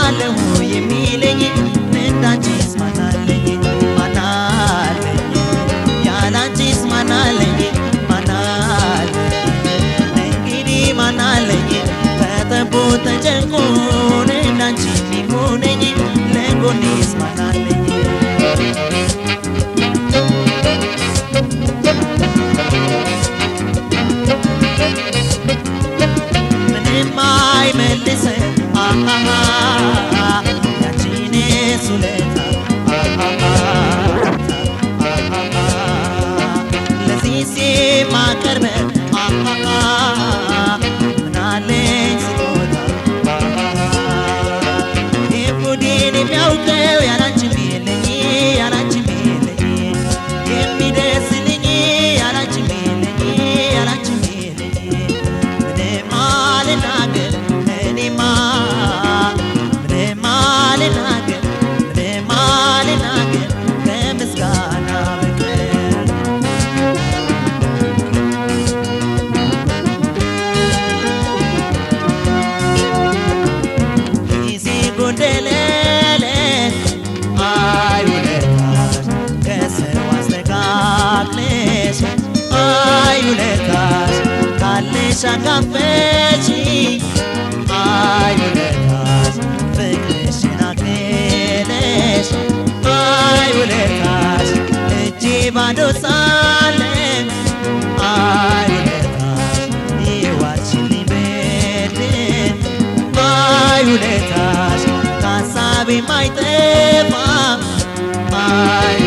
አለሁ የሚለኝ እንዳንቺስ ማናለኝ ማናለኝ ያላንቺስ ማናለኝ ማናለኝ እንግዲህ ማናለኝ ተጠቦ ተጨንቆ እንዳንቺ የሚሆነኝ ለጎኔስ ማናለኝ ምንም አይመልስም ያንቺንስ ውለታ ለዚህስ የማቀርበው ምናለኝ ስጦታ የሆዴን የሚያውቀው ያላንቺም የለኝ ያላንቺም የለኝ የሚደርስልኝ ያላንቺም የለኝ ያላንቺም የለኝ ምንም አልናገር እኔማ ምንም አልናገር ምንም አልናገር ከምስጋና በቀር ጊዜ ጎደለለ አይ ውለታሽ ከሰው አስተካክለሽ አይ ውለታሽ ካለሽ አካፈችኝ አይ ውለታሽ ፍቅርሽን አክለሽ አይ ውለታሽ እጄ ባዶ ሳለ አይ ውለታሽ የዋልሽልኝ በድል አይ ውለታሽ ከሀሳቤ የማይጠፋ አይ